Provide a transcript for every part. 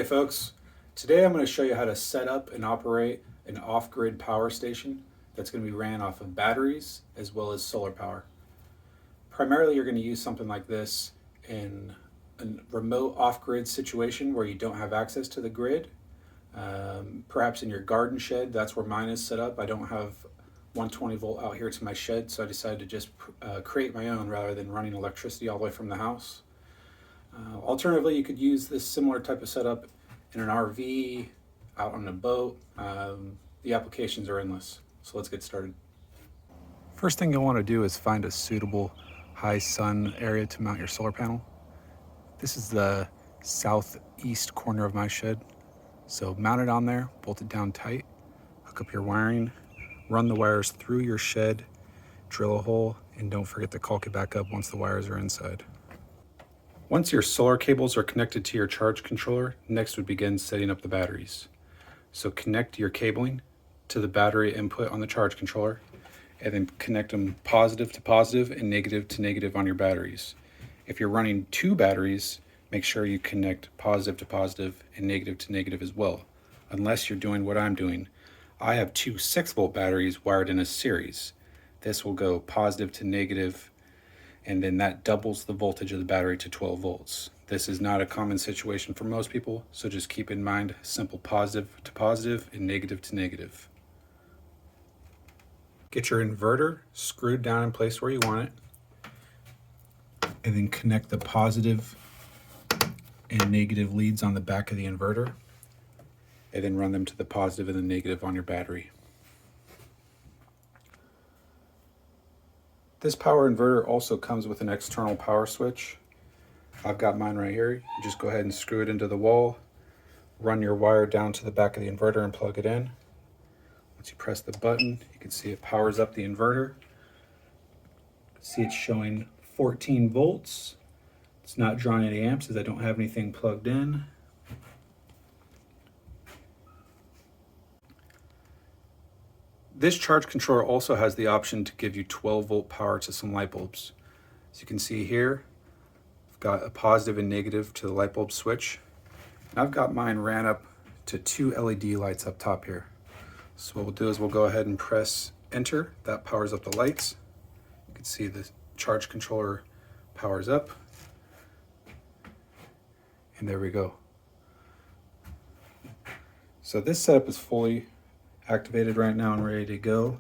folks, today I'm going to show you how to set up and operate an off-grid power station that's going to be ran off of batteries as well as solar power. Primarily you're going to use something like this in a remote off-grid situation where you don't have access to the grid. Perhaps in your garden shed, that's where mine is set up. I don't have 120 volt out here to my shed, so I decided to just create my own rather than running electricity all the way from the house. Alternatively, you could use this similar type of setup in an RV, out on a boat. The applications are endless. So let's get started. First thing you'll want to do is find a suitable high sun area to mount your solar panel. This is the southeast corner of my shed. So mount it on there, bolt it down tight, hook up your wiring, run the wires through your shed, drill a hole, and don't forget to caulk it back up once the wires are inside. Once your solar cables are connected to your charge controller, next would begin setting up the batteries. So connect your cabling to the battery input on the charge controller, and then connect them positive to positive and negative to negative on your batteries. If you're running two batteries, make sure you connect positive to positive and negative to negative as well, unless you're doing what I'm doing. I have two 6-volt batteries wired in a series. This will go positive to negative, and then that doubles the voltage of the battery to 12 volts. This is not a common situation for most people, so just keep in mind simple positive to positive and negative to negative. Get your inverter screwed down in place where you want it, and then connect the positive and negative leads on the back of the inverter, and then run them to the positive and the negative on your battery. This power inverter also comes with an external power switch. I've got mine right here. You just go ahead and screw it into the wall, run your wire down to the back of the inverter and plug it in. Once you press the button, you can see it powers up the inverter. See, it's showing 14 volts. It's not drawing any amps as I don't have anything plugged in. This charge controller also has the option to give you 12 volt power to some light bulbs. As you can see here, I've got a positive and negative to the light bulb switch. And I've got mine ran up to 2 LED lights up top here. So what we'll do is we'll go ahead and press enter. That powers up the lights. You can see the charge controller powers up. And there we go. So this setup is fully activated right now and ready to go.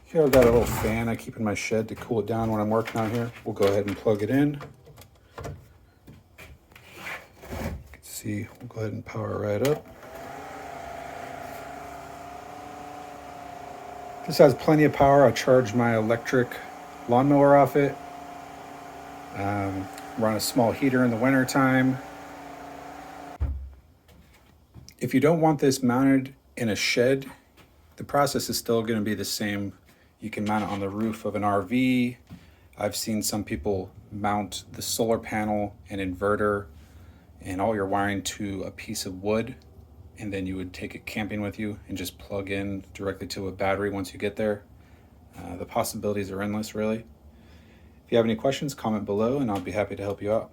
Here I've got a little fan I keep in my shed to cool it down when I'm working out here. We'll go ahead and plug it in. You can see, we'll go ahead and power it right up. This has plenty of power. I charge my electric lawnmower off it. Run a small heater in the winter time. If you don't want this mounted in a shed, the process is still going to be the same. You can mount it on the roof of an RV. I've seen some people mount the solar panel and inverter and all your wiring to a piece of wood, and then you would take it camping with you and just plug in directly to a battery once you get there. The possibilities are endless, really. If you have any questions, comment below and I'll be happy to help you out.